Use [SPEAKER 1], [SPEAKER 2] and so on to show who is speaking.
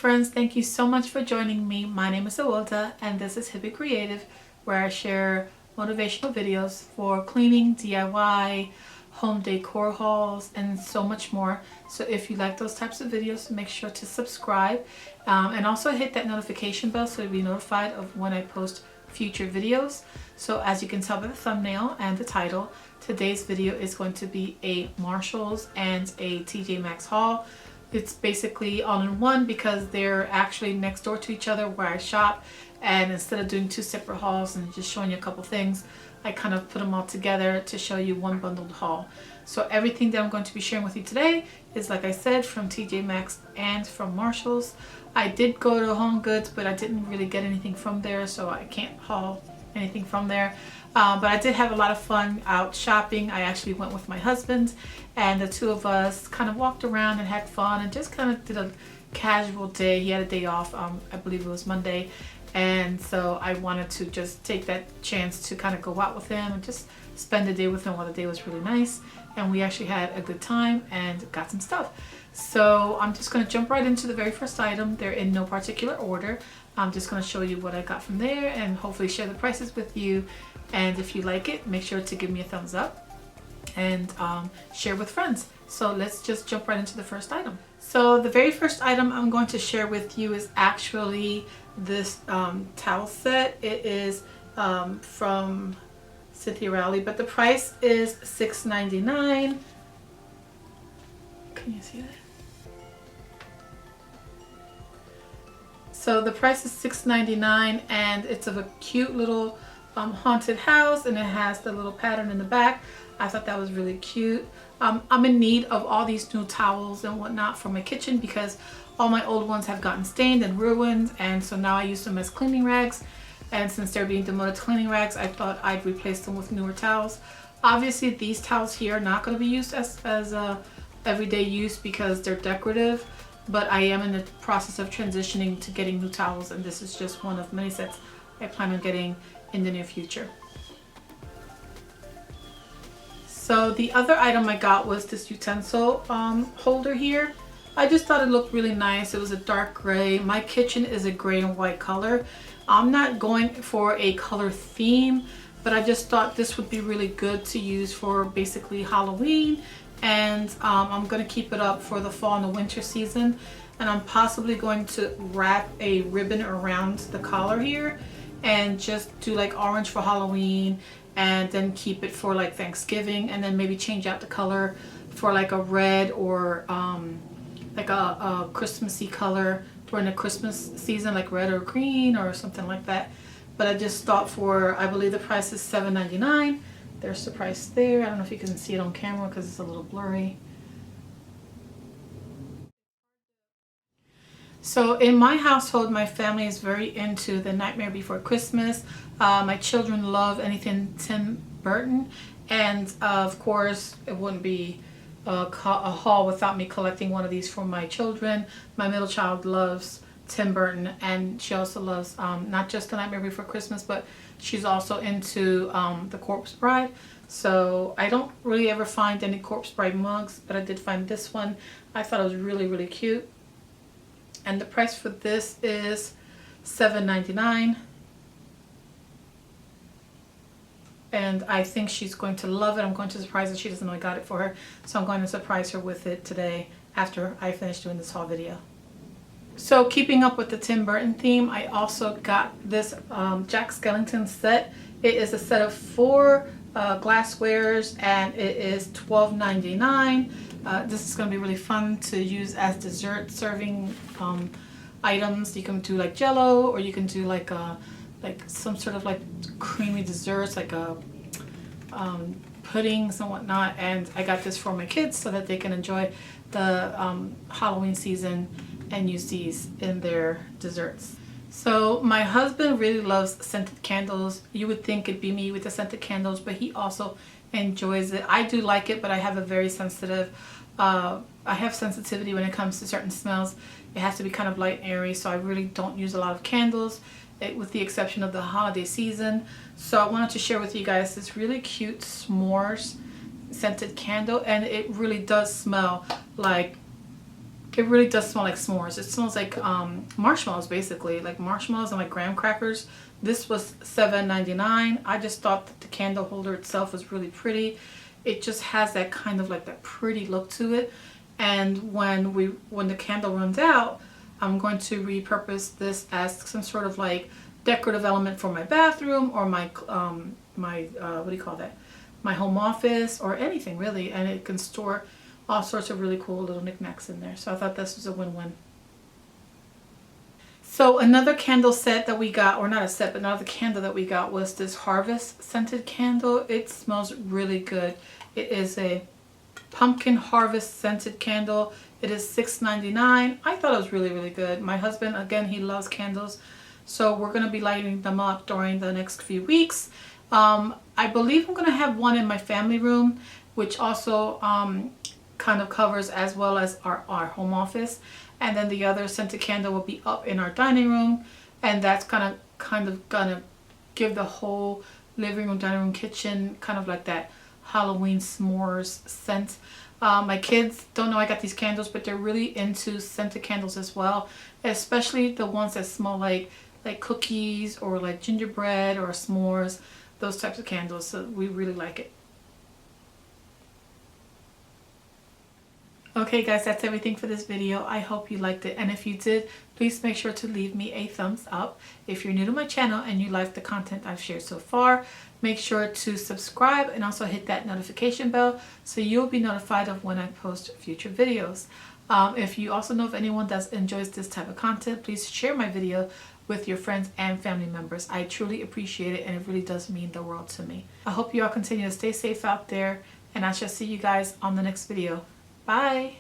[SPEAKER 1] friends, thank you so much for joining me. My name is Awilda and this is Hippie Creative, where I share motivational videos for cleaning, DIY, home decor hauls, and so much more. So if you like those types of videos, make sure to subscribe and also hit that notification bell so you'll be notified of when I post future videos. So as you can tell by the thumbnail and the title, today's video is going to be a Marshalls and a TJmaxx haul. It's basically all in one because they're actually next door to each other where I shop, and instead of doing two separate hauls and just showing you a couple things, I kind of put them all together to show you one bundled haul. So everything that I'm going to be sharing with you today is, like I said, from TJmaxx and from Marshalls. I did go to Home Goods, but I didn't really get anything from there, so I can't haul anything from there. But I did have a lot of fun out shopping. I actually went with my husband, and the two of us kind of walked around and had fun and just kind of did a casual day. He had a day off, I believe it was Monday, and so I wanted to just take that chance to kind of go out with him and just spend the day with him while the day was really nice. And we actually had a good time and got some stuff. So I'm just going to jump right into the very first item. They're in no particular order. I'm just going to show you what I got from there and hopefully share the prices with you. And if you like it, make sure to give me a thumbs up and share with friends. So let's just jump right into the first item. So the very first item I'm going to share with you is actually this towel set. It is from Cynthia Rowley, but the price is $6.99. Can you see that? So the price is $6.99, and it's of a cute little haunted house, and it has the little pattern in the back. I thought that was really cute. I'm in need of all these new towels and whatnot for my kitchen because all my old ones have gotten stained and ruined, and so now I use them as cleaning rags. And since they're being demoted to cleaning rags, I thought I'd replace them with newer towels. Obviously these towels here are not going to be used as everyday use because they're decorative, but I am in the process of transitioning to getting new towels, and this is just one of many sets I plan on getting in the near future. So the other item I got was this utensil holder here. I just thought it looked really nice. It was a dark gray. My kitchen is a gray and white color. I'm not going for a color theme, but I just thought this would be really good to use for basically Halloween, and I'm going to keep it up for the fall and the winter season, and I'm possibly going to wrap a ribbon around the collar here and just do like orange for Halloween, and then keep it for like Thanksgiving, and then maybe change out the color for like a red or like a Christmassy color during the Christmas season, like red or green or something like that. But I just thought for, I believe the price is $7.99. There's the price there. I don't know if you can see it on camera because it's a little blurry. So in my household, my family is very into The Nightmare Before Christmas. My children love anything Tim Burton, and of course it wouldn't be a haul without me collecting one of these for my children. My middle child loves Tim Burton, and she also loves not just The Nightmare Before Christmas, but she's also into The Corpse Bride. So I don't really ever find any Corpse Bride mugs, but I did find this one. I thought it was really, really cute. And the price for this is $7.99. And I think she's going to love it. I'm going to surprise her. She doesn't know I got it for her, so I'm going to surprise her with it today after I finish doing this haul video. So keeping up with the Tim Burton theme, I also got this Jack Skellington set. It is a set of 4 glasswares, and it is $12.99. This is going to be really fun to use as dessert serving items. You can do like Jello, or you can do like some sort of like creamy desserts, like puddings and whatnot. And I got this for my kids so that they can enjoy the Halloween season and use these in their desserts. So my husband really loves scented candles. You would think it'd be me with the scented candles, but he also enjoys it. I do like it, but I have a very sensitive I have sensitivity when it comes to certain smells. It has to be kind of light and airy, so I really don't use a lot of candles, with the exception of the holiday season. So I wanted to share with you guys this really cute s'mores scented candle, and it really does smell like It really does smell like s'mores. It smells like marshmallows, basically, like marshmallows and like graham crackers. This was $7.99. I just thought that the candle holder itself was really pretty. It just has that kind of like that pretty look to it. And when the candle runs out, I'm going to repurpose this as some sort of like decorative element for my bathroom or my what do you call that? My home office or anything really, and it can store all sorts of really cool little knickknacks in there. So I thought this was a win-win. So another candle set that we got, or not a set, but another candle that we got was this Harvest scented candle. It smells really good. It is a pumpkin harvest scented candle. It is $6.99. I thought it was really, really good. My husband, again, he loves candles. So we're going to be lighting them up during the next few weeks. I believe I'm going to have one in my family room, which also kind of covers as well as our home office. And then the other scented candle will be up in our dining room. And that's kind of gonna give the whole living room, dining room, kitchen kind of like that Halloween s'mores scent. My kids don't know I got these candles, but they're really into scented candles as well, especially the ones that smell like cookies or like gingerbread or s'mores, those types of candles. So we really like it. Okay guys, that's everything for this video. I hope you liked it, and if you did, please make sure to leave me a thumbs up. If you're new to my channel and you like the content I've shared so far, make sure to subscribe and also hit that notification bell so you'll be notified of when I post future videos. If you also know of anyone that enjoys this type of content, please share my video with your friends and family members. I truly appreciate it, and it really does mean the world to me. I hope you all continue to stay safe out there, and I shall see you guys on the next video. Bye!